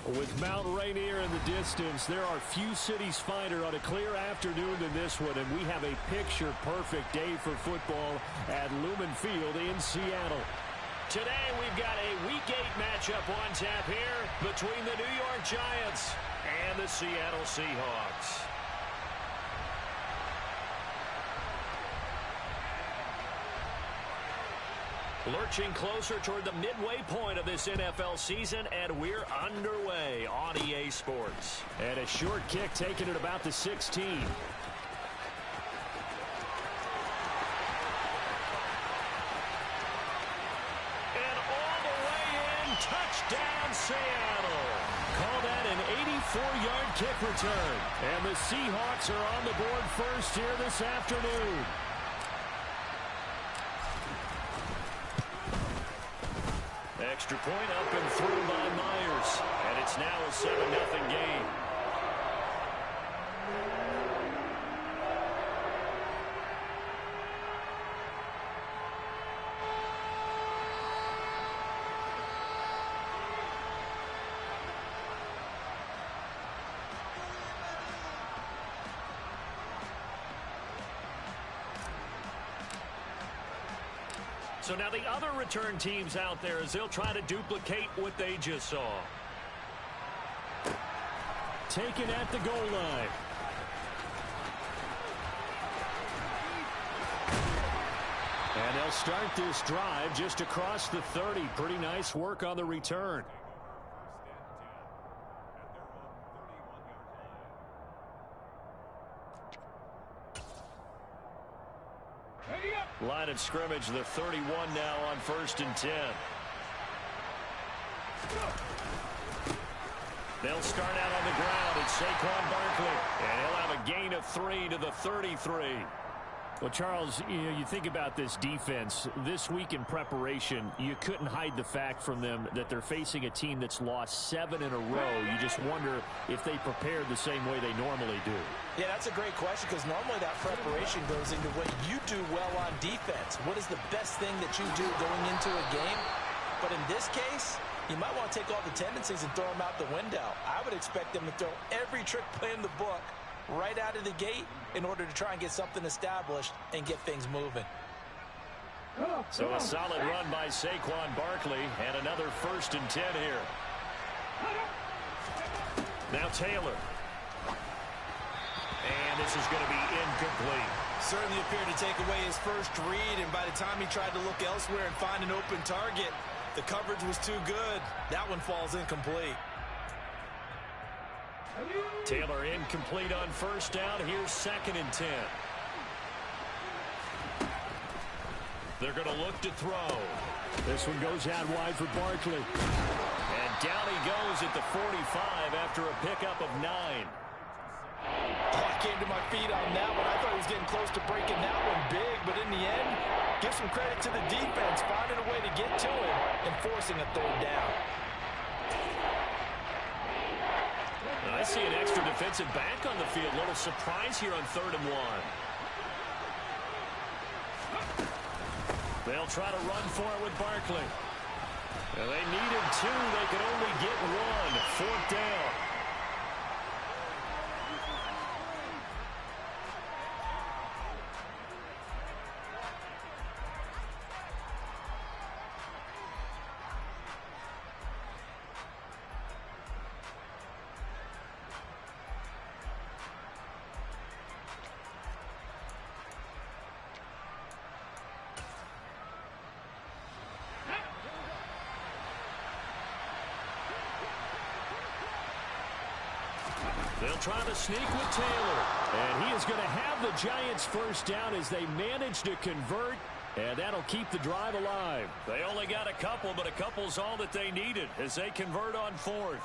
With Mount Rainier in the distance, there are few cities finer on a clear afternoon than this one, and we have a picture-perfect day for football at Lumen Field in Seattle. Today, we've got a Week 8 matchup on tap here between the New York Giants and the Seattle Seahawks. Lurching closer toward the midway point of this NFL season, and we're underway on EA Sports. And a short kick taken at about the 16. And all the way in, touchdown Seattle. Call that an 84-yard kick return. And the Seahawks are on the board first here this afternoon. Extra point up and through by Myers. And it's now a 7-0 game. So now the other return teams out there as they'll try to duplicate what they just saw. Taken at the goal line. And they'll start this drive just across the 30. Pretty nice work on the return. Line of scrimmage, the 31 now on 1st and 10. They'll start out on the ground. It's Saquon Barkley. And he'll have a gain of 3 to the 33. Well, Charles, you think about this defense. This week in preparation, you couldn't hide the fact from them that they're facing a team that's lost 7 in a row. You just wonder if they prepared the same way they normally do. Yeah, that's a great question because normally that preparation goes into what you do well on defense. What is the best thing that you do going into a game? But in this case, you might want to take all the tendencies and throw them out the window. I would expect them to throw every trick play in the book right out of the gate in order to try and get something established and get things moving. So a solid run by Saquon Barkley and another 1st and 10 here. Now Taylor. And this is going to be incomplete. Certainly appeared to take away his first read, and by the time he tried to look elsewhere and find an open target, the coverage was too good. That one falls incomplete. Taylor incomplete on 1st down. Here's 2nd and 10. They're going to look to throw. This one goes out wide for Barkley. And down he goes at the 45 after a pickup of 9. Oh, I came to my feet on that one. I thought he was getting close to breaking that one big, but in the end, give some credit to the defense, finding a way to get to him and forcing a 3rd down. I see an extra defensive back on the field. A little surprise here on 3rd and 1. They'll try to run for it with Barkley. Well, they needed 2. They could only get 1. 4th down. They'll try to sneak with Taylor. And he is going to have the Giants 1st down as they manage to convert. And that'll keep the drive alive. They only got a couple, but a couple's all that they needed as they convert on 4th.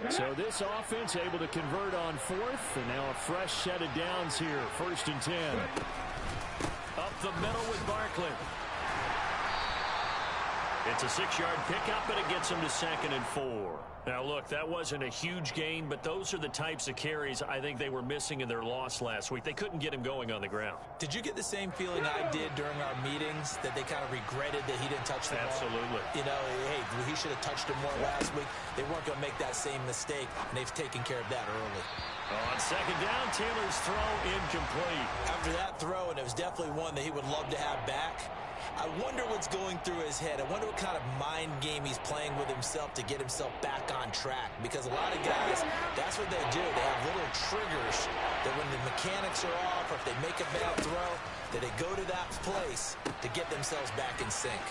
So this offense able to convert on 4th, and now a fresh set of downs here, 1st and 10. Up the middle with Barkley. It's a 6-yard pickup, and it gets him to 2nd and 4. Now, look, that wasn't a huge gain, but those are the types of carries I think they were missing in their loss last week. They couldn't get him going on the ground. Did you get the same feeling I did during our meetings, that they kind of regretted that he didn't touch the ball? Absolutely. You know, hey, he should have touched him more last week. They weren't going to make that same mistake, and they've taken care of that early. On 2nd down, Taylor's throw incomplete. After that throw, and it was definitely one that he would love to have back, I wonder what's going through his head. I wonder what kind of mind game he's playing with himself to get himself back on track. Because a lot of guys, that's what they do. They have little triggers that when the mechanics are off or if they make a bad throw, that they go to that place to get themselves back in sync.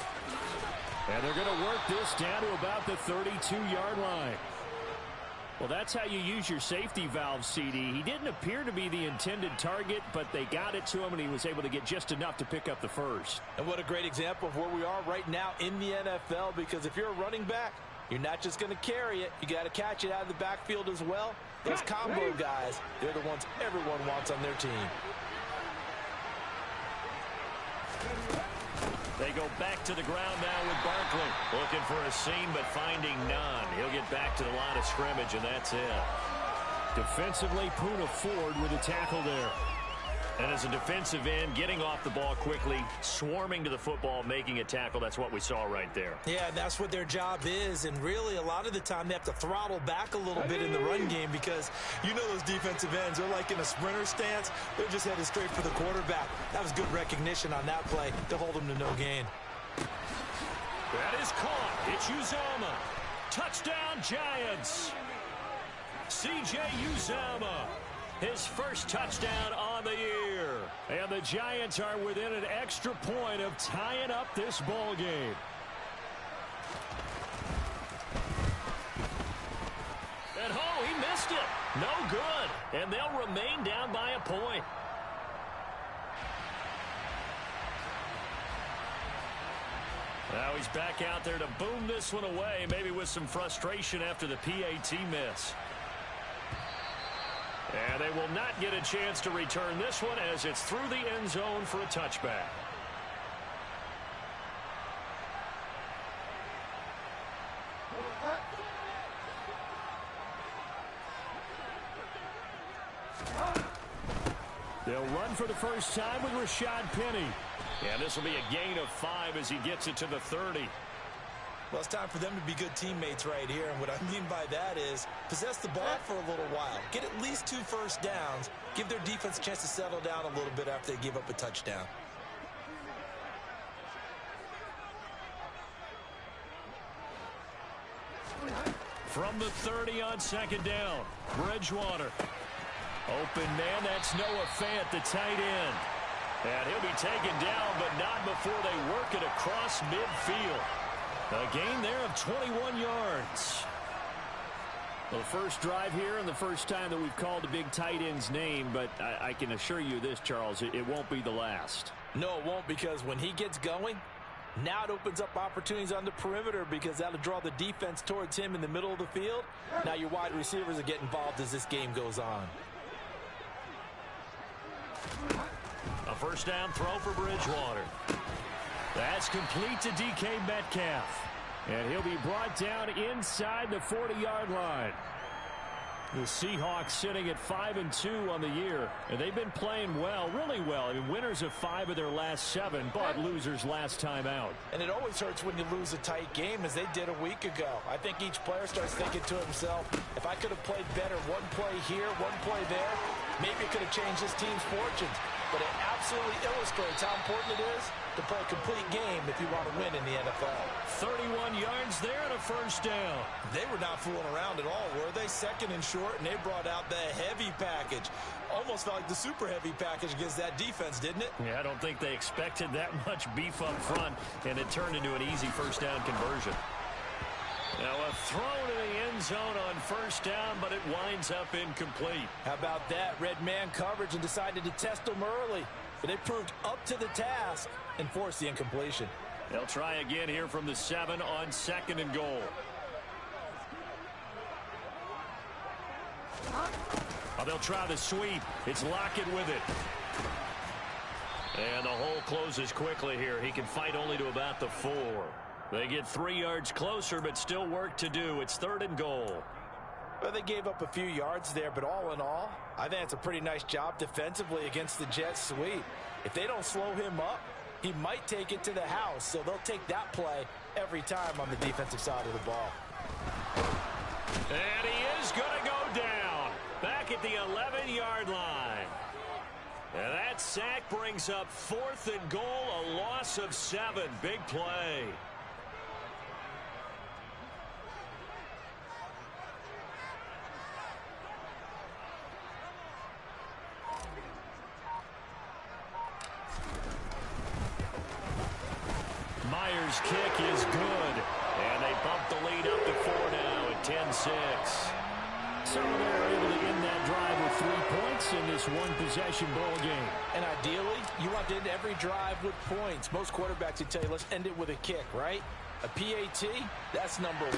And they're going to work this down to about the 32-yard line. Well, that's how you use your safety valve, CD. He didn't appear to be the intended target, but they got it to him, and he was able to get just enough to pick up the first. And what a great example of where we are right now in the NFL, because if you're a running back, you're not just going to carry it. You got to catch it out of the backfield as well. Those combo guys, they're the ones everyone wants on their team. They go back to the ground now with Barkley. Looking for a seam, but finding none. He'll get back to the line of scrimmage, and that's it. Defensively, Poona Ford with a tackle there. And as a defensive end, getting off the ball quickly, swarming to the football, making a tackle. That's what we saw right there. Yeah, that's what their job is. And really, a lot of the time, they have to throttle back a little bit in the run game because you know those defensive ends, they're like in a sprinter stance. They're just headed straight for the quarterback. That was good recognition on that play to hold them to no gain. That is caught. It's Uzomah. Touchdown, Giants. C.J. Uzomah. His first touchdown on the year. And the Giants are within an extra point of tying up this ball game. And oh, he missed it. No good. And they'll remain down by a point. Now he's back out there to boom this one away, maybe with some frustration after the PAT miss. And they will not get a chance to return this one as it's through the end zone for a touchback. They'll run for the first time with Rashad Penny. And this will be a gain of 5 as he gets it to the 30. Well, it's time for them to be good teammates right here. And what I mean by that is possess the ball for a little while. Get at least 2 first downs. Give their defense a chance to settle down a little bit after they give up a touchdown. From the 30 on 2nd down, Bridgewater. Open man, that's Noah Fant, the tight end. And he'll be taken down, but not before they work it across midfield. A gain there of 21 yards. Well, the first drive here and the first time that we've called a big tight end's name, but I can assure you this, Charles, it won't be the last. No, it won't, because when he gets going, now it opens up opportunities on the perimeter because that'll draw the defense towards him in the middle of the field. Now your wide receivers will get involved as this game goes on. A first down throw for Bridgewater. That's complete to DK Metcalf. And he'll be brought down inside the 40-yard line. The Seahawks sitting at 5-2 on the year. And they've been playing well, really well. I mean, winners of 5 of their last 7, but losers last time out. And it always hurts when you lose a tight game, as they did a week ago. I think each player starts thinking to himself, if I could have played better one play here, one play there, maybe it could have changed this team's fortunes. But it absolutely illustrates how important it is to play a complete game if you want to win in the NFL. 31 yards there and a first down. They were not fooling around at all, were they? 2nd and short, and they brought out the heavy package. Almost felt like the super heavy package against that defense, didn't it? Yeah, I don't think they expected that much beef up front, and it turned into an easy first down conversion. Now a throw to the end zone on first down, but it winds up incomplete. How about that? Red man coverage and decided to test them early. But they proved up to the task and forced the incompletion. They'll try again here from the 7 on 2nd and goal. Oh, they'll try the sweep. It's Lockett with it. And the hole closes quickly here. He can fight only to about the 4. They get 3 yards closer, but still work to do. It's 3rd and goal. Well, they gave up a few yards there, but all in all, I think it's a pretty nice job defensively against the Jets sweep. If they don't slow him up, he might take it to the house, so they'll take that play every time on the defensive side of the ball. And he is going to go down back at the 11-yard line. And that sack brings up 4th and goal, a loss of 7. Big play. Myers' kick is good. And they bump the lead up to 4 now at 10-6. So they're able to end that drive with 3 points in this one-possession ball game. And ideally, you want to end every drive with points. Most quarterbacks would tell you, let's end it with a kick, right? A PAT, that's number 1.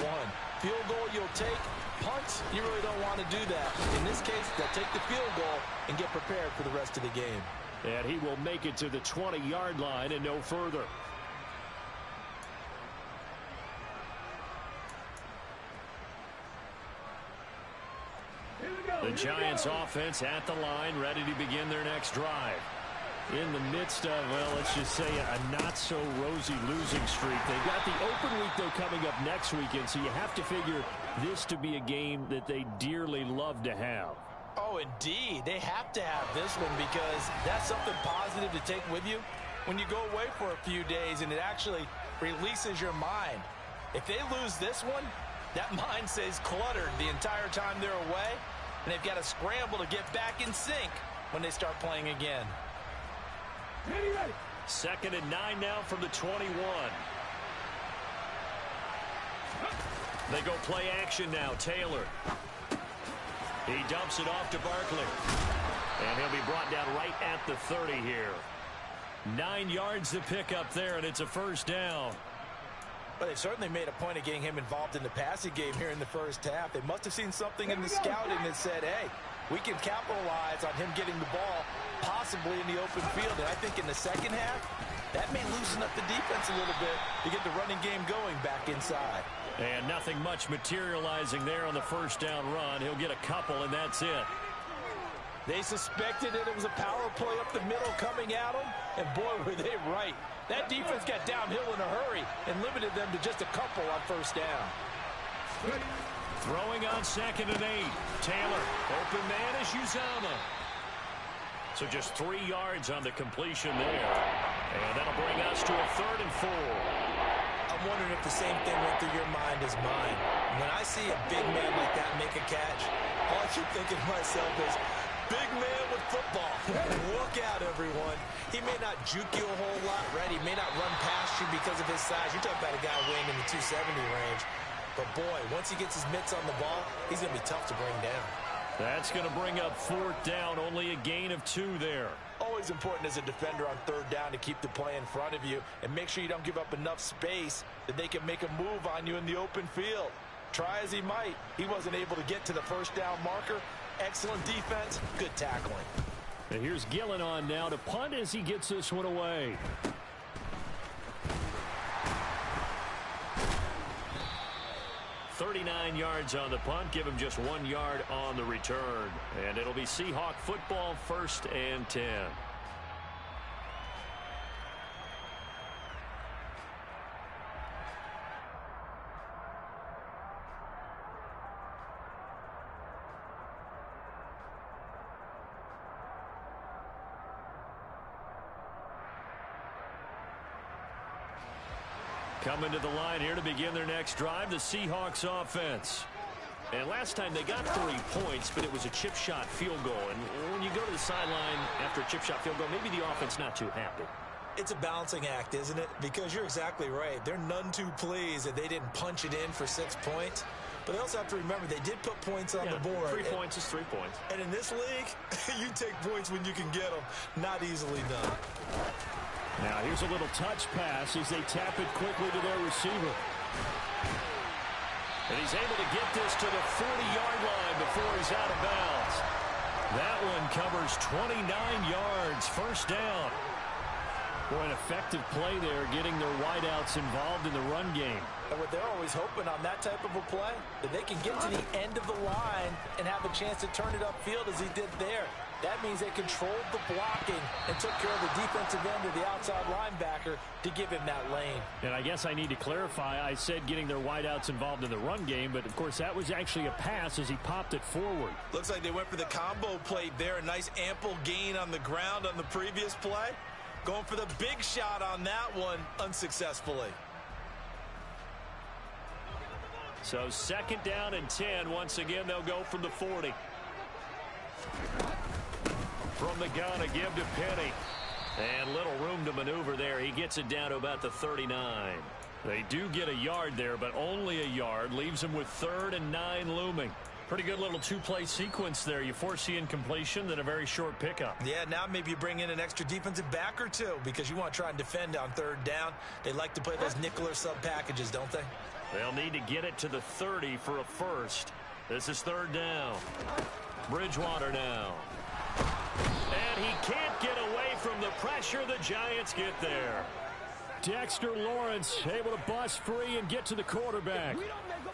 Field goal you'll take. Punts, you really don't want to do that. In this case, they'll take the field goal and get prepared for the rest of the game. And he will make it to the 20-yard line and no further. The Giants offense at the line, ready to begin their next drive. In the midst of, well, let's just say a not-so-rosy losing streak. They've got the open week, though, coming up next weekend, so you have to figure this to be a game that they dearly love to have. Oh, indeed. They have to have this one because that's something positive to take with you when you go away for a few days, and it actually releases your mind. If they lose this one, that mind stays cluttered the entire time they're away, and they've got to scramble to get back in sync when they start playing again. 2nd and 9 now from the 21. They go play action now. Taylor. He dumps it off to Barkley. And he'll be brought down right at the 30 here. 9 yards to pick up there, and it's a 1st down. But they certainly made a point of getting him involved in the passing game here in the first half. They must have seen something in the scouting that said, hey, we can capitalize on him getting the ball possibly in the open field. And I think in the second half, that may loosen up the defense a little bit to get the running game going back inside. And nothing much materializing there on the 1st down run. He'll get a couple, and that's it. They suspected it was a power play up the middle coming at them, and boy, were they right. That defense got downhill in a hurry and limited them to just a couple on 1st down. Throwing on 2nd and 8. Taylor, open man is Uzama. So just 3 yards on the completion there. And that'll bring us to a 3rd and 4. I'm wondering if the same thing went through your mind as mine. When I see a big man like that make a catch, all I keep thinking to myself is, big man with football. Look out, everyone. He may not juke you a whole lot, right? He may not run past you because of his size. You're talking about a guy weighing in the 270 range. But, boy, once he gets his mitts on the ball, he's going to be tough to bring down. That's going to bring up 4th down. Only a gain of 2 there. Always important as a defender on 3rd down to keep the play in front of you and make sure you don't give up enough space that they can make a move on you in the open field. Try as he might, he wasn't able to get to the 1st down marker. Excellent defense, good tackling. And here's Gillen on now to punt as he gets this one away. "39 yards on the punt, give him just 1 yard on the return. And it'll be Seahawk football, 1st and 10. Coming to the line here to begin their next drive, the Seahawks offense. And last time they got 3 points, but it was a chip shot field goal. And when you go to the sideline after a chip shot field goal, maybe the offense not too happy. It's a balancing act, isn't it? Because you're exactly right. They're none too pleased that they didn't punch it in for 6 points. But they also have to remember they did put points on the board. 3 points is 3 points. And in this league, you take points when you can get them. Not easily done. Now here's a little touch pass as they tap it quickly to their receiver. And he's able to get this to the 40-yard line before he's out of bounds. That one covers 29 yards, 1st down. Boy, an effective play there, getting their wideouts involved in the run game. And what they're always hoping on that type of a play, that they can get to the end of the line and have a chance to turn it upfield as he did there. That means they controlled the blocking and took care of the defensive end of the outside linebacker to give him that lane. And I guess I need to clarify, I said getting their wideouts involved in the run game, but of course that was actually a pass as he popped it forward. Looks like they went for the combo play there. A nice ample gain on the ground on the previous play. Going for the big shot on that one unsuccessfully. So 2nd down and 10. Once again, they'll go from the 40. From the gun, a give to Penny. And little room to maneuver there. He gets it down to about the 39. They do get a yard there, but only a yard. Leaves them with 3rd and 9 looming. Pretty good little two-play sequence there. You force the incompletion, then a very short pickup. Yeah, now maybe you bring in an extra defensive back or two because you want to try and defend on 3rd down. They like to play those nickel or sub packages, don't they? They'll need to get it to the 30 for a first. This is 3rd down. Bridgewater now. And he can't get away from the pressure. The Giants get there. Dexter Lawrence able to bust free and get to the quarterback.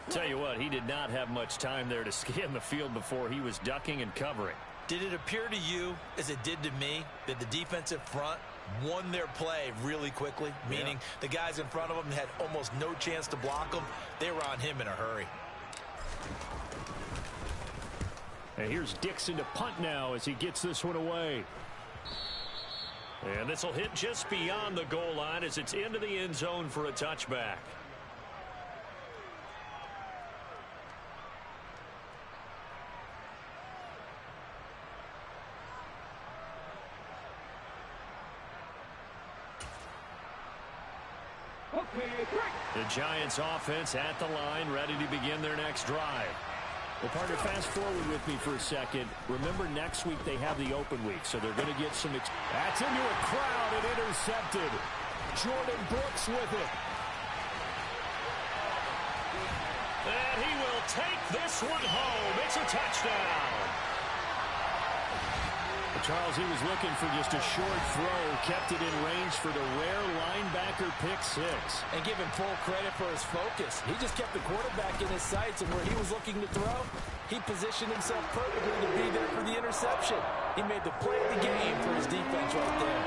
Tell you what, he did not have much time there to scan the field before he was ducking and covering. Did it appear to you, as it did to me, that the defensive front won their play really quickly? Meaning the guys in front of them had almost no chance to block them. They were on him in a hurry. And here's Dixon to punt now as he gets this one away. And this will hit just beyond the goal line as it's into the end zone for a touchback. The Giants offense at the line, ready to begin their next drive. Well, partner, fast forward with me for a second. Remember, next week they have the open week, so they're going to get some... That's into a crowd and intercepted. Jordan Brooks with it. And he will take this one home. It's a touchdown. Charles, he was looking for just a short throw, kept it in range for the rare linebacker pick 6. And give him full credit for his focus. He just kept the quarterback in his sights, and where he was looking to throw, he positioned himself perfectly to be there for the interception. He made the play of the game for his defense right there.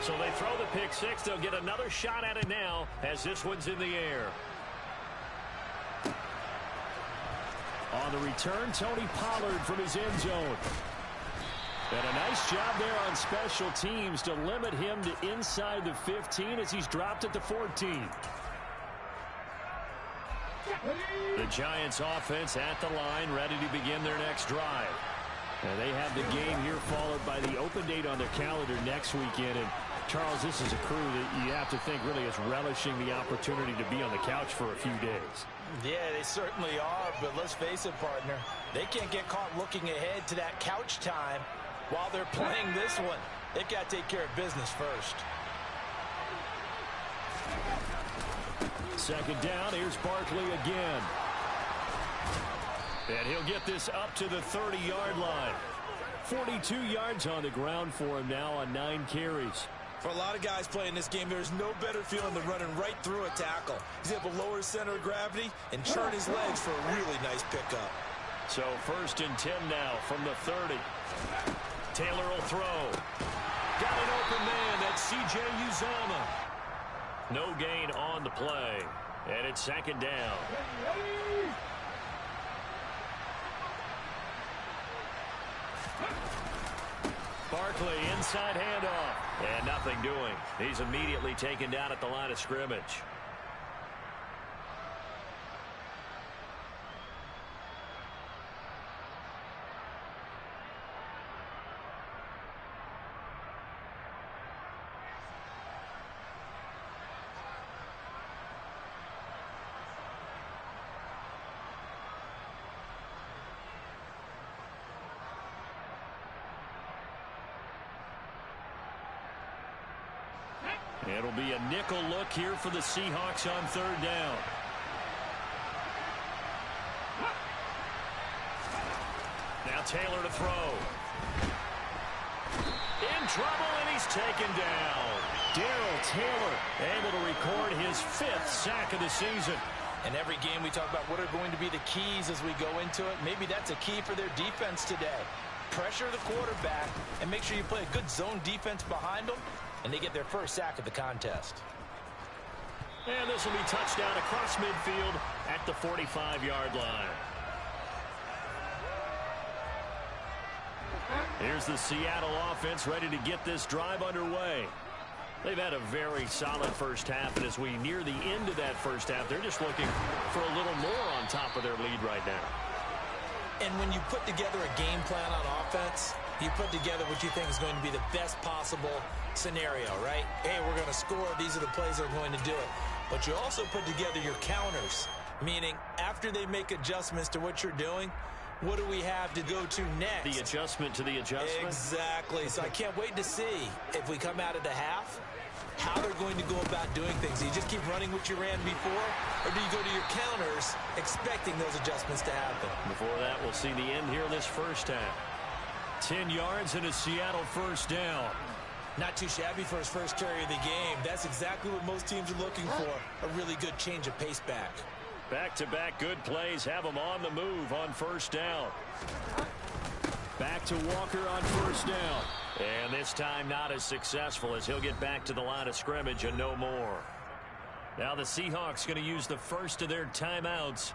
So they throw the pick 6. They'll get another shot at it now as this one's in the air. On the return, Tony Pollard from his end zone. And a nice job there on special teams to limit him to inside the 15 as he's dropped at the 14. The Giants offense at the line, ready to begin their next drive. And they have the game here followed by the open date on their calendar next weekend. And Charles, this is a crew that you have to think really is relishing the opportunity to be on the couch for a few days. Yeah, they certainly are, but let's face it, partner. They can't get caught looking ahead to that couch time while they're playing this one. They've got to take care of business first. 2nd down, here's Barkley again. And he'll get this up to the 30-yard line. 42 yards on the ground for him now on 9 carries. For a lot of guys playing this game, there's no better feeling than running right through a tackle. He's able to lower his center of gravity and churn his legs for a really nice pickup. So 1st and 10 now from the 30. Taylor will throw. Got an open man. That's C.J. Uzomah. No gain on the play. And it's 2nd down. Barkley, inside handoff. And nothing doing. He's immediately taken down at the line of scrimmage. It'll be a nickel look here for the Seahawks on 3rd down. Now Taylor to throw. In trouble, and he's taken down. Darrell Taylor able to record his 5th sack of the season. In every game we talk about what are going to be the keys as we go into it. Maybe that's a key for their defense today. Pressure the quarterback and make sure you play a good zone defense behind them, and they get their first sack of the contest. And this will be touchdown across midfield at the 45-yard line. Here's the Seattle offense ready to get this drive underway. They've had a very solid first half, and as we near the end of that first half, they're just looking for a little more on top of their lead right now. And when you put together a game plan on offense, you put together what you think is going to be the best possible scenario, right? Hey, we're going to score. These are the plays that are going to do it. But you also put together your counters, meaning after they make adjustments to what you're doing, what do we have to go to next? The adjustment to the adjustment? Exactly. So I can't wait to see if we come out of the half, how they're going to go about doing things. Do you just keep running what you ran before, or do you go to your counters expecting those adjustments to happen? Before that, we'll see the end here in this first half. 10 yards and a Seattle first down. Not too shabby for his first carry of the game. That's exactly what most teams are looking for, a really good change of pace back. Back-to-back good plays have him on the move on first down. Back to Walker on first down. And this time not as successful as he'll get back to the line of scrimmage and no more. Now the Seahawks going to use the first of their timeouts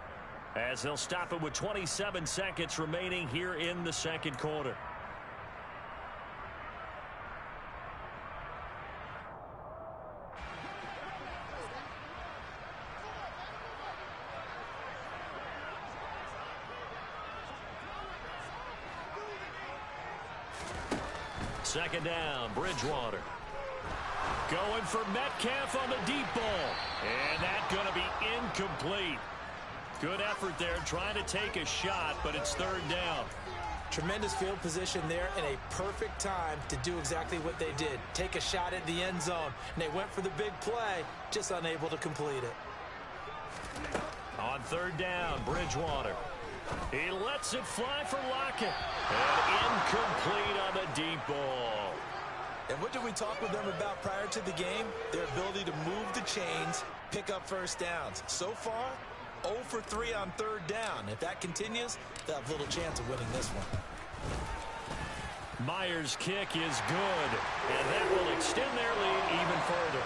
as they'll stop it with 27 seconds remaining here in the second quarter. Second down, Bridgewater. Going for Metcalf on the deep ball. And that's going to be incomplete. Good effort there, trying to take a shot, but it's third down. Tremendous field position there and a perfect time to do exactly what they did. Take a shot at the end zone. And they went for the big play, just unable to complete it. On third down, Bridgewater. He lets it fly for Lockett. And incomplete on the deep ball. And what did we talk with them about prior to the game? Their ability to move the chains, pick up first downs. So far, 0 for 3 on third down. If that continues, they'll have little chance of winning this one. Myers' kick is good, and that will extend their lead even further.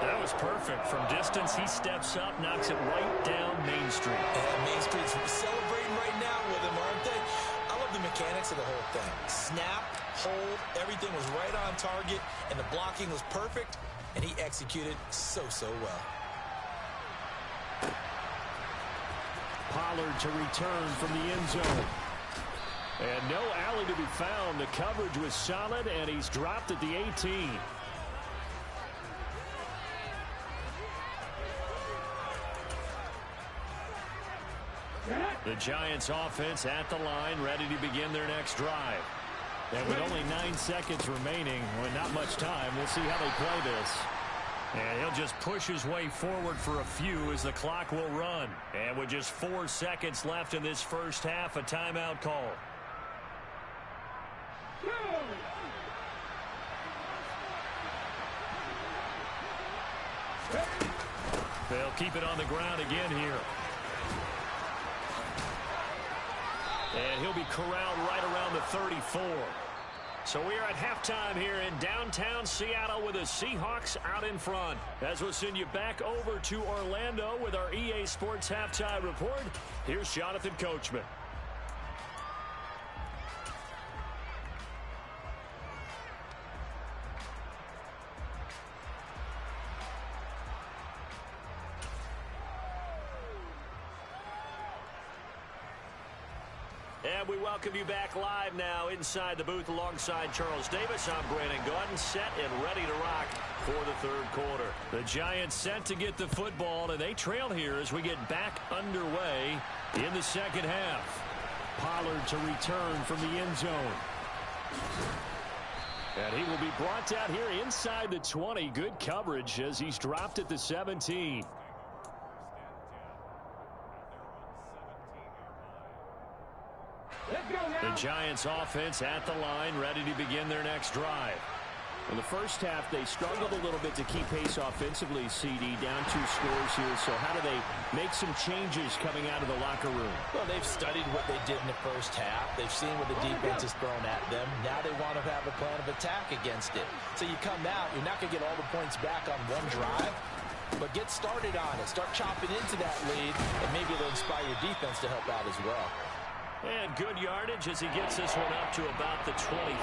That was perfect. From distance, he steps up, knocks it right down Main Street. And Main Street's celebrating right now with him, aren't they? I love the mechanics of the whole thing. Snap, hold, everything was right on target, and the blocking was perfect, and he executed so well. Pollard to return from the end zone. And no alley to be found. The coverage was solid, and he's dropped at the 18. The Giants offense at the line, ready to begin their next drive. And with only 9 seconds remaining, with not much time, we'll see how they play this. And he'll just push his way forward for a few as the clock will run. And with just 4 seconds left in this first half, a timeout call. They'll keep it on the ground again here. And he'll be corralled right around the 34. So we are at halftime here in downtown Seattle with the Seahawks out in front. As we'll send you back over to Orlando with our EA Sports Halftime Report, here's Jonathan Coachman. And we welcome you back live now inside the booth alongside Charles Davis. I'm Brandon Gaudin, set and ready to rock for the third quarter. The Giants set to get the football, and they trail here as we get back underway in the second half. Pollard to return from the end zone. And he will be brought down here inside the 20. Good coverage as he's dropped at the 17. The Giants offense at the line, ready to begin their next drive. In the first half, they struggled a little bit to keep pace offensively, CD, down 2 scores here. So how do they make some changes coming out of the locker room? Well, they've studied what they did in the first half. They've seen what the defense has thrown at them. Now they want to have a plan of attack against it. So you come out, you're not going to get all the points back on one drive, but get started on it. Start chopping into that lead, and maybe it'll inspire your defense to help out as well. And good yardage as he gets this one up to about the 23.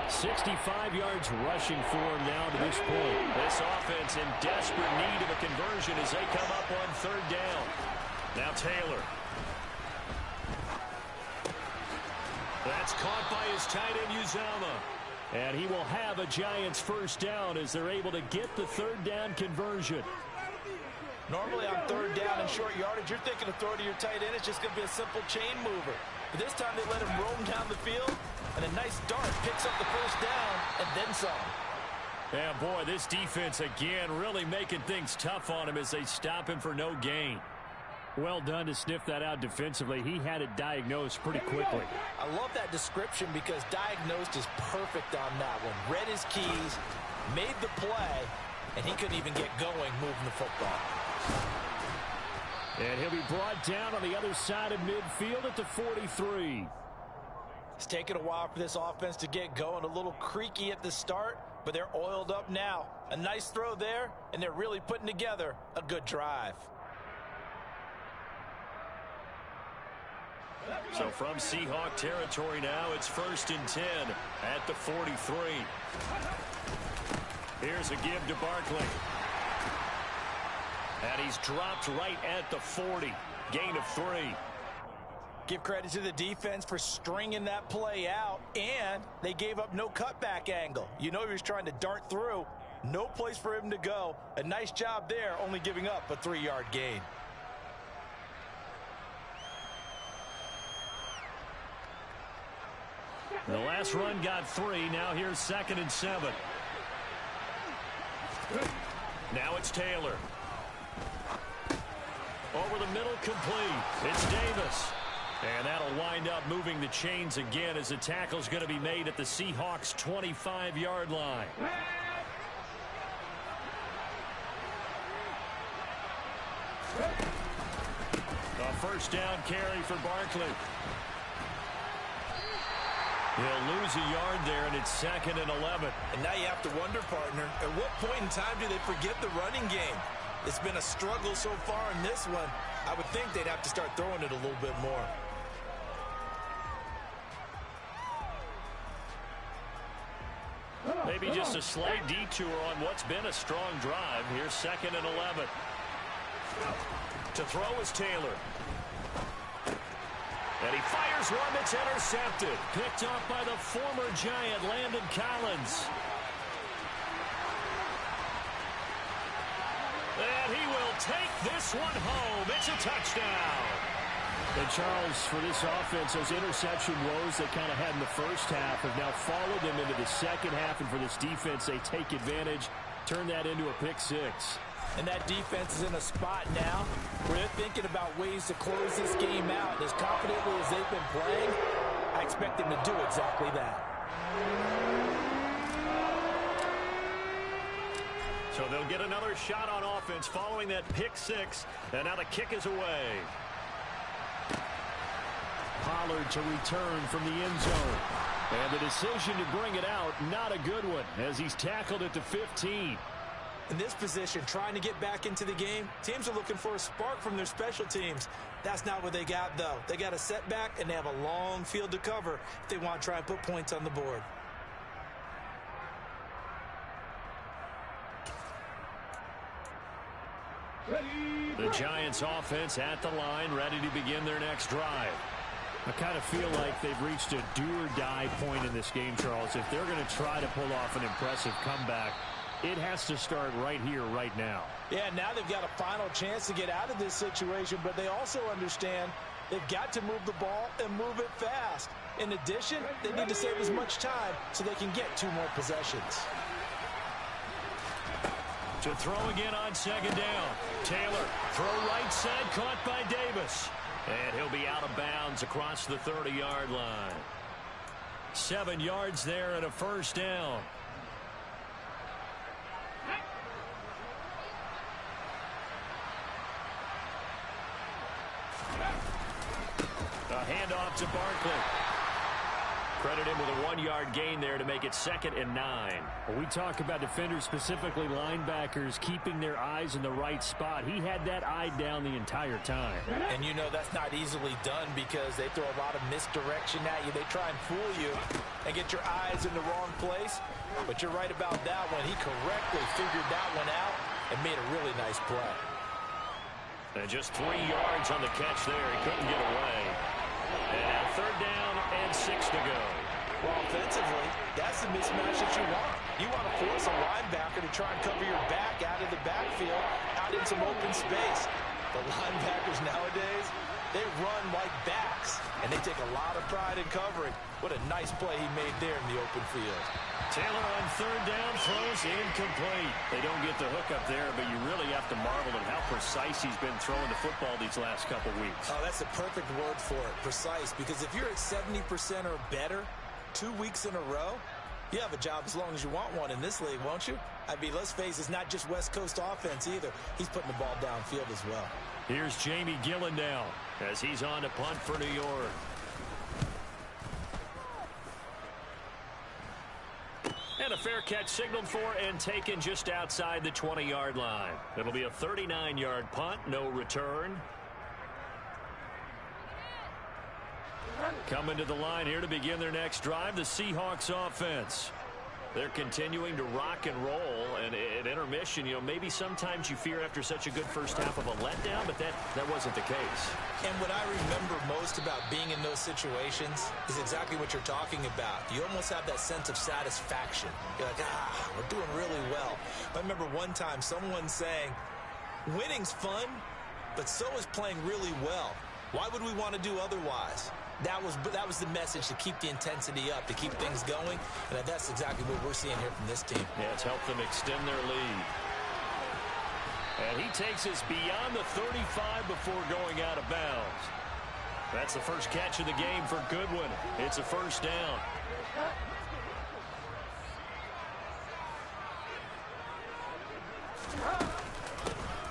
65 yards rushing for him now to this point. This offense in desperate need of a conversion as they come up on 3rd down. Now Taylor. That's caught by his tight end Uzama. And he will have a Giants first down as they're able to get the 3rd down conversion. Normally on 3rd down and short yardage, you're thinking of throw to your tight end. It's just going to be a simple chain mover. But this time they let him roam down the field, and a nice dart picks up the first down and then some. Yeah, boy, this defense again really making things tough on him as they stop him for no gain. Well done to sniff that out defensively. He had it diagnosed pretty quickly. I love that description because diagnosed is perfect on that one. Read his keys, made the play, and he couldn't even get going moving the football. And he'll be brought down on the other side of midfield at the 43. It's taken a while for this offense to get going. A little creaky at the start, but they're oiled up now. A nice throw there, and they're really putting together a good drive. So from Seahawk territory now, it's 1st and 10 at the 43. Here's a give to Barkley. And he's dropped right at the 40. Gain of 3. Give credit to the defense for stringing that play out, and they gave up no cutback angle. You know he was trying to dart through. No place for him to go. A nice job there, only giving up a 3-yard gain. The last run got 3. Now here's 2nd and 7. Now it's Taylor. Over the middle, complete. It's Davis. And that'll wind up moving the chains again as the tackle's going to be made at the Seahawks' 25-yard line. A first down carry for Barkley. He'll lose a yard there, and it's 2nd and 11. And now you have to wonder, partner, at what point in time do they forget the running game? It's been a struggle so far in this one. I would think they'd have to start throwing it a little bit more. Maybe just a slight detour on what's been a strong drive. Here's 2nd and 11. To throw is Taylor. And he fires one that's intercepted. Picked off by the former Giant, Landon Collins. And he will take this one home. It's a touchdown. And Charles, for this offense, those interception woes they kind of had in the first half have now followed them into the second half. And for this defense, they take advantage, turn that into a pick 6. And that defense is in a spot now where they're thinking about ways to close this game out. As confidently as they've been playing, I expect them to do exactly that. So they'll get another shot on offense following that pick 6. And now the kick is away. Pollard to return from the end zone. And the decision to bring it out, not a good one, as he's tackled at the 15. In this position, trying to get back into the game, teams are looking for a spark from their special teams. That's not what they got, though. They got a setback, and they have a long field to cover if they want to try and put points on the board. The Giants offense at the line, ready to begin their next drive. I kind of feel like they've reached a do-or-die point in this game, Charles. If they're going to try to pull off an impressive comeback, it has to start right here, right now. Yeah, now they've got a final chance to get out of this situation, but they also understand they've got to move the ball and move it fast. In addition, they need to save as much time so they can get 2 more possessions. To throw again on 2nd down. Taylor, throw right side, caught by Davis. And he'll be out of bounds across the 30-yard line. 7 yards there and a first down. A handoff to Barkley. Credit him with a 1-yard gain there to make it 2nd and 9. Well, we talk about defenders, specifically linebackers, keeping their eyes in the right spot. He had that eye down the entire time. And you know that's not easily done because they throw a lot of misdirection at you. They try and fool you and get your eyes in the wrong place. But you're right about that one. He correctly figured that one out and made a really nice play. And just 3 yards on the catch there. He couldn't get away. And now 3rd down and 6 to go. Well, offensively, that's the mismatch that you want. You want to force a linebacker to try and cover your back out of the backfield, out in some open space. The linebackers nowadays, they run like backs, and they take a lot of pride in covering. What a nice play he made there in the open field. Taylor on 3rd down throws incomplete. They don't get the hook up there, but you really have to marvel at how precise he's been throwing the football these last couple weeks. Oh, that's the perfect word for it, precise, because if you're at 70% or better 2 weeks in a row, you have a job as long as you want one in this league, won't you? I mean, let's face it, it's not just West Coast offense either. He's putting the ball downfield as well. Here's Jamie Gillen now as he's on to punt for New York. And a fair catch signaled for and taken just outside the 20-yard line. It'll be a 39-yard punt, no return. Coming to the line here to begin their next drive, the Seahawks offense. They're continuing to rock and roll, and at intermission, you know, maybe sometimes you fear after such a good first half of a letdown, but that wasn't the case. And what I remember most about being in those situations is exactly what you're talking about. You almost have that sense of satisfaction. You're like, we're doing really well. I remember one time someone saying, winning's fun, but so is playing really well. Why would we want to do otherwise? That was the message, to keep the intensity up, to keep things going, and that's exactly what we're seeing here from this team. Yeah, it's helped them extend their lead. And he takes us beyond the 35 before going out of bounds. That's the first catch of the game for Goodwin. It's a first down.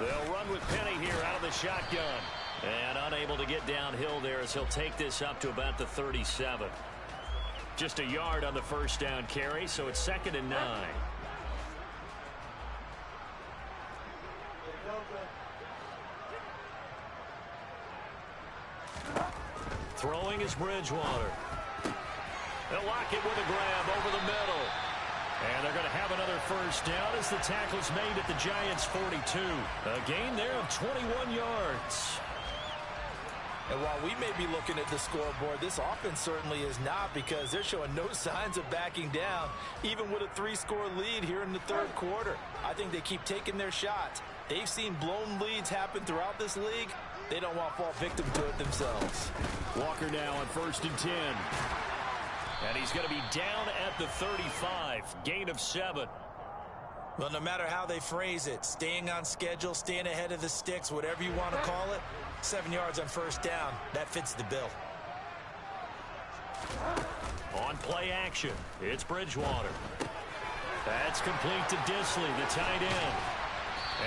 They'll run with Penny here out of the shotgun. And unable to get downhill there as he'll take this up to about the 37. Just a yard on the first down carry, so it's 2nd and 9. Throwing is Bridgewater. They'll lock it with a grab over the middle. And they're going to have another first down as the tackle's made at the Giants' 42. A gain there of 21 yards. And while we may be looking at the scoreboard, this offense certainly is not, because they're showing no signs of backing down, even with a 3-score lead here in the 3rd quarter. I think they keep taking their shots. They've seen blown leads happen throughout this league. They don't want to fall victim to it themselves. Walker now on 1st and 10. And he's going to be down at the 35. Gain of 7. Well, no matter how they phrase it, staying on schedule, staying ahead of the sticks, whatever you want to call it, 7 yards on first down, that fits the bill. On play action, it's Bridgewater. That's complete to Disley, the tight end.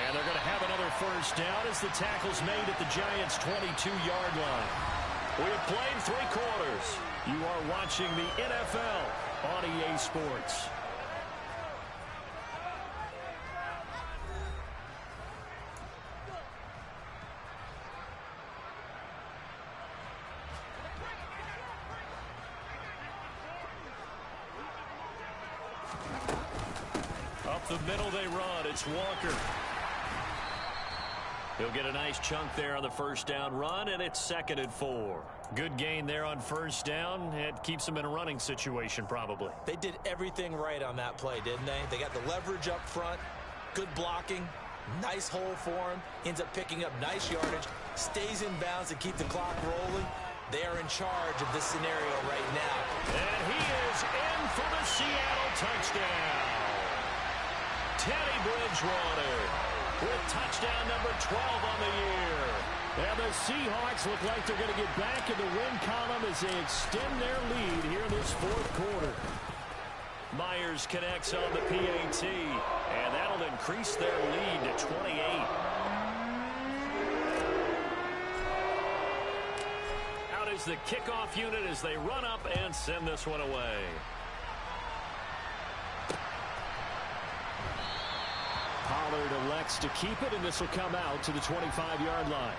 And they're going to have another first down as the tackle's made at the Giants' 22-yard line. We have played 3 quarters. You are watching the NFL on EA Sports. Up the middle they run. It's Walker. He'll get a nice chunk there on the first down run, and it's 2nd and 4. Good gain there on first down. It keeps them in a running situation, probably. They did everything right on that play, didn't they? They got the leverage up front, good blocking, nice hole for him, ends up picking up nice yardage, stays in bounds to keep the clock rolling. They are in charge of this scenario right now. And he is in for the Seattle touchdown. Teddy Bridgewater with touchdown number 12 on the year. And the Seahawks look like they're going to get back in the win column as they extend their lead here in this fourth quarter. Myers connects on the PAT, and that'll increase their lead to 28. Out is the kickoff unit as they run up and send this one away. Pollard elects to keep it, and this will come out to the 25-yard line.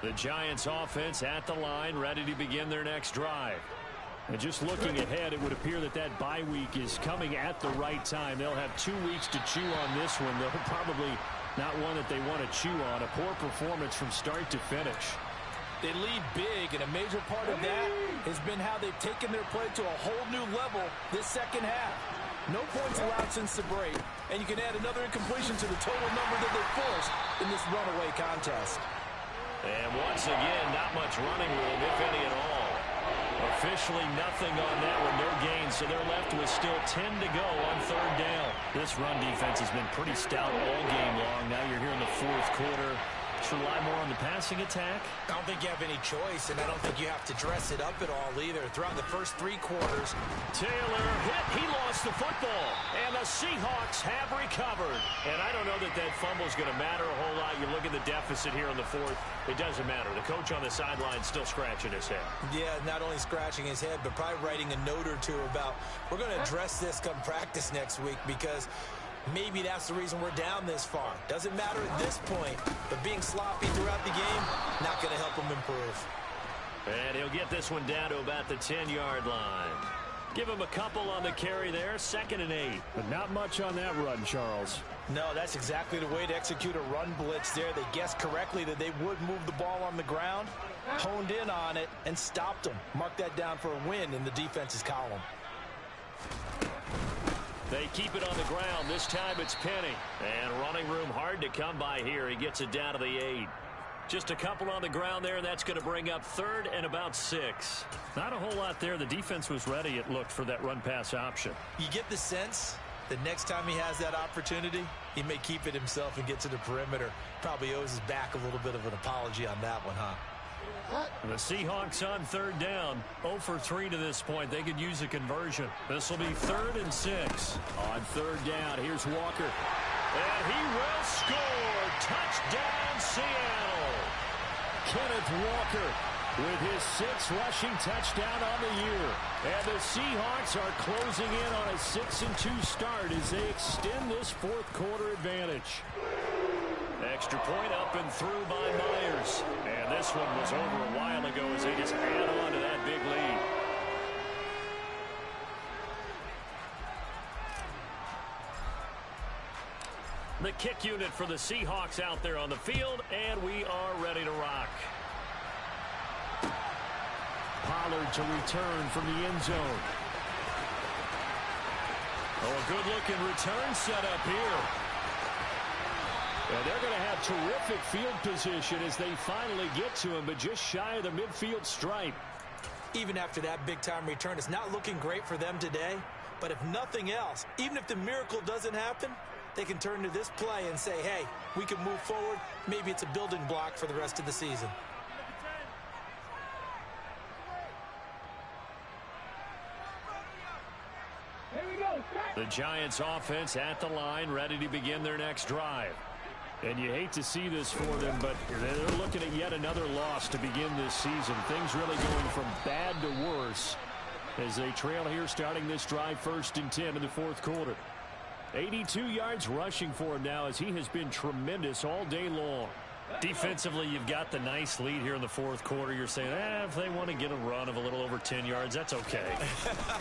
The Giants offense at the line, ready to begin their next drive. And just looking ahead, it would appear that that bye week is coming at the right time. They'll have 2 weeks to chew on this one, though probably not one that they want to chew on. A poor performance from start to finish. They lead big, and a major part of that has been how they've taken their play to a whole new level this second half. No points allowed since the break, and you can add another incompletion to the total number that they forced in this runaway contest. And once again, not much running room, if any at all. Officially nothing on that one, no gain, so they're left with still 10 to go on third down. This run defense has been pretty stout all game long. Now you're here in the fourth quarter. Should rely more on the passing attack? I don't think you have any choice, and I don't think you have to dress it up at all either. Throughout the first 3 quarters, Taylor hit. He lost the football. And the Seahawks have recovered. And I don't know that that fumble is going to matter a whole lot. You look at the deficit here in the fourth. It doesn't matter. The coach on the sideline still scratching his head. Yeah, not only scratching his head, but probably writing a note or two about, we're going to address this come practice next week, because maybe that's the reason we're down this far. Doesn't matter at this point, but being sloppy throughout the game, not going to help him improve. And he'll get this one down to about the 10-yard line. Give him a couple on the carry there, 2nd and 8. But not much on that run, Charles. No, that's exactly the way to execute a run blitz there. They guessed correctly that they would move the ball on the ground, honed in on it, and stopped them. Mark that down for a win in the defense's column. They keep it on the ground. This time it's Penny. And running room hard to come by here. He gets it down to the 8. Just a couple on the ground there, and that's going to bring up 3rd and about 6. Not a whole lot there. The defense was ready, it looked, for that run-pass option. You get the sense that next time he has that opportunity, he may keep it himself and get to the perimeter. Probably owes his back a little bit of an apology on that one, huh? The Seahawks on 3rd down. 0 for 3 to this point. They could use a conversion. This will be 3rd and 6. On 3rd down, here's Walker. And he will score. Touchdown, Seattle. Kenneth Walker with his 6th rushing touchdown on the year. And the Seahawks are closing in on a 6-2 start as they extend this fourth quarter advantage. Extra point up and through by Myers. And this one was over a while ago as they just add on to that big lead. The kick unit for the Seahawks out there on the field, and we are ready to rock. Pollard to return from the end zone. Oh, a good-looking return set up here. And they're going to have terrific field position as they finally get to him, but just shy of the midfield stripe. Even after that big-time return, it's not looking great for them today. But if nothing else, even if the miracle doesn't happen, they can turn to this play and say, hey, we can move forward. Maybe it's a building block for the rest of the season. The Giants offense at the line, ready to begin their next drive. And you hate to see this for them, but they're looking at yet another loss to begin this season. Things really going from bad to worse as they trail here starting this drive 1st and 10 in the fourth quarter. 82 yards rushing for him now as he has been tremendous all day long. Defensively, you've got the nice lead here in the fourth quarter. You're saying, if they want to get a run of a little over 10 yards, that's okay.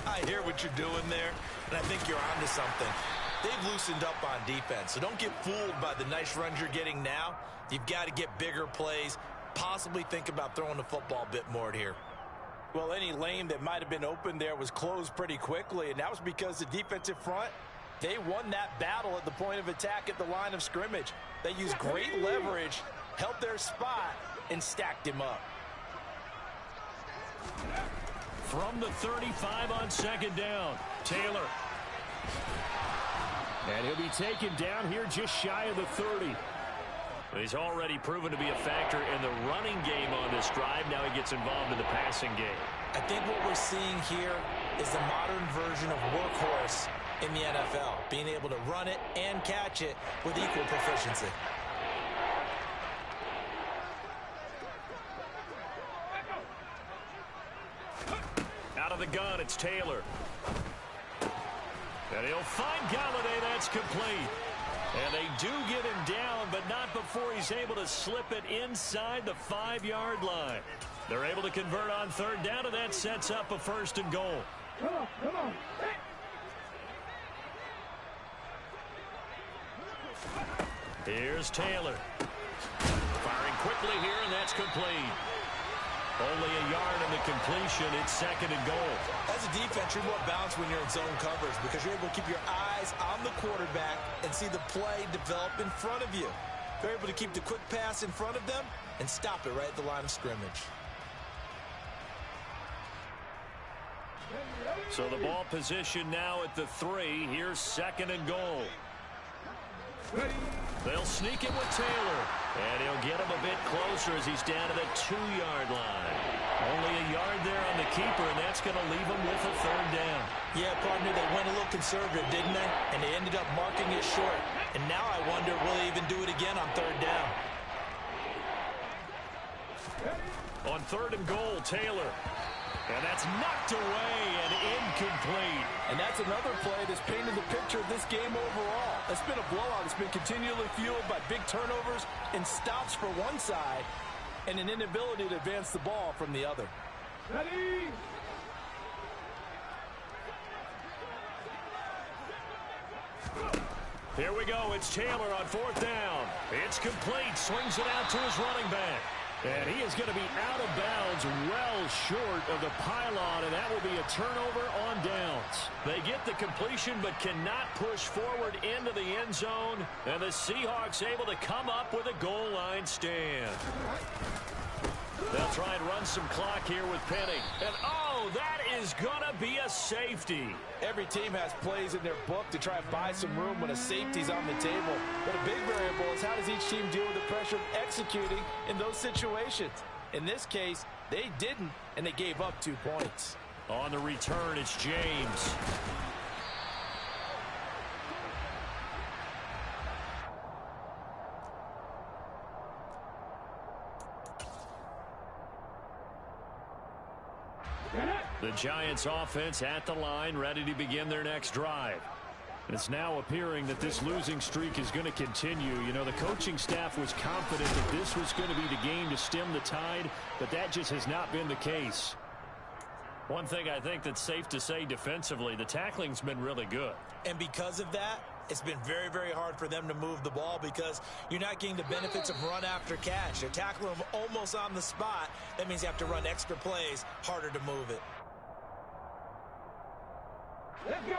I hear what you're doing there, and I think you're onto something. They've loosened up on defense, so don't get fooled by the nice runs you're getting now. You've got to get bigger plays, possibly think about throwing the football a bit more here. Well, any lane that might have been open there was closed pretty quickly, and that was because the defensive front, they won that battle at the point of attack at the line of scrimmage. They used great leverage, held their spot, and stacked him up. From the 35 on second down, Taylor. And he'll be taken down here just shy of the 30. He's already proven to be a factor in the running game on this drive. Now he gets involved in the passing game. I think what we're seeing here is the modern version of workhorse in the NFL, being able to run it and catch it with equal proficiency. Out of the gun, it's Taylor. And he'll find Galladay. That's complete. And they do get him down, but not before he's able to slip it inside the 5-yard line. They're able to convert on third down, and that sets up a 1st and goal. Come on. Here's Taylor. Firing quickly here, and that's complete. Only a yard in the completion. It's 2nd and goal. As a defense, you're more balanced when you're in zone coverage because you're able to keep your eyes on the quarterback and see the play develop in front of you. They're able to keep the quick pass in front of them and stop it right at the line of scrimmage. So the ball position now at the 3. Here's 2nd and goal. They'll sneak it with Taylor. And he'll get him a bit closer as he's down to the 2-yard line. Only a yard there on the keeper, and that's going to leave him with a 3rd down. Yeah, partner, they went a little conservative, didn't they? And they ended up marking it short. And now I wonder, will they even do it again on 3rd down? On 3rd and goal, Taylor. And that's knocked away and incomplete. And that's another play that's painted the picture of this game overall. It's been a blowout. It's been continually fueled by big turnovers and stops for one side and an inability to advance the ball from the other. Ready? Here we go. It's Taylor on 4th down. It's complete. Swings it out to his running back. And he is going to be out of bounds well short of the pylon, and that will be a turnover on downs. They get the completion but cannot push forward into the end zone, and the Seahawks able to come up with a goal line stand. They'll try and run some clock here with Penny. And, oh, that is going to be a safety. Every team has plays in their book to try and buy some room when a safety's on the table. But a big variable is how does each team deal with the pressure of executing in those situations. In this case, they didn't, and they gave up 2 points. On the return, it's James. The Giants offense at the line, ready to begin their next drive. And it's now appearing that this losing streak is going to continue. You know, the coaching staff was confident that this was going to be the game to stem the tide, but that just has not been the case. One thing I think that's safe to say defensively, the tackling's been really good. And because of that, it's been very, very hard for them to move the ball because you're not getting the benefits of run after catch. You're tackling them almost on the spot. That means you have to run extra plays, harder to move it.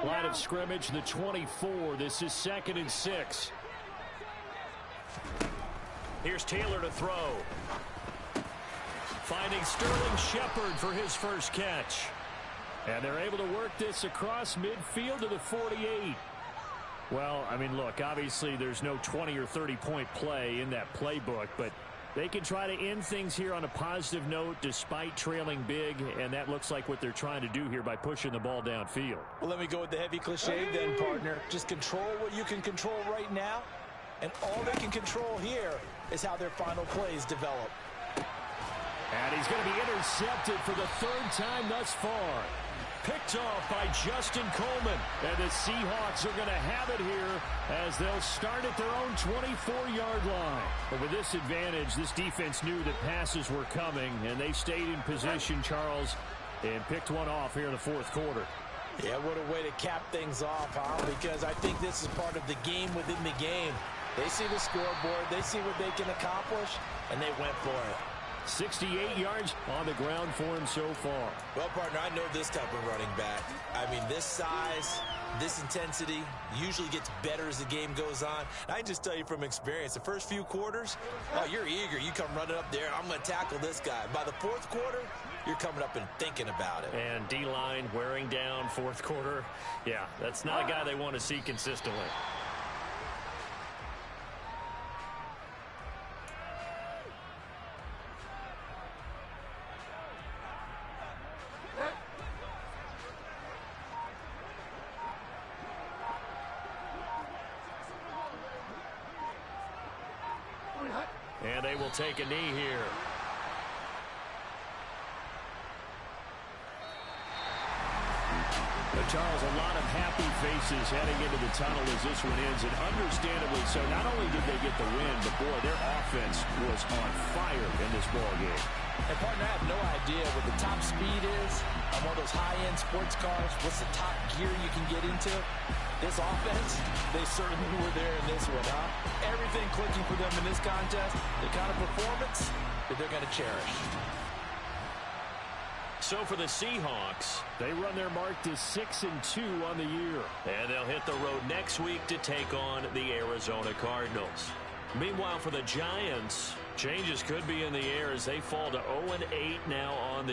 Line of scrimmage, the 24. This is 2nd and 6. Here's Taylor to throw. Finding Sterling Shepard for his first catch. And they're able to work this across midfield to the 48. Well, I mean, look, obviously there's no 20 or 30-point play in that playbook, but they can try to end things here on a positive note despite trailing big, and that looks like what they're trying to do here by pushing the ball downfield. Well, let me go with the heavy cliche then, partner. Just control what you can control right now, and all they can control here is how their final plays develop. And he's going to be intercepted for the 3rd time thus far. Picked off by Justin Coleman. And the Seahawks are going to have it here as they'll start at their own 24-yard line. But with this advantage, this defense knew that passes were coming, and they stayed in position, Charles, and picked one off here in the 4th quarter. Yeah, what a way to cap things off, huh? Because I think this is part of the game within the game. They see the scoreboard, they see what they can accomplish, and they went for it. 68 yards on the ground for him so far. Well, partner, I know this type of running back. I mean, this size, this intensity usually gets better as the game goes on. I can just tell you from experience, the first few quarters, oh, you're eager. You come running up there, I'm going to tackle this guy. By the fourth quarter, you're coming up and thinking about it. And D-line wearing down fourth quarter. Yeah, that's not a guy they want to see consistently. And they will take a knee here. Charles, a lot of happy faces heading into the tunnel as this one ends, and understandably so. Not only did they get the win, but boy, their offense was on fire in this ballgame. And partner, I have no idea what the top speed is on one of those high-end sports cars. What's the top gear you can get into? This offense, they certainly were there in this one, huh? Everything clicking for them in this contest, the kind of performance that they're going to cherish. So for the Seahawks, they run their mark to 6-2 on the year. And they'll hit the road next week to take on the Arizona Cardinals. Meanwhile, for the Giants, changes could be in the air as they fall to 0-8 now on the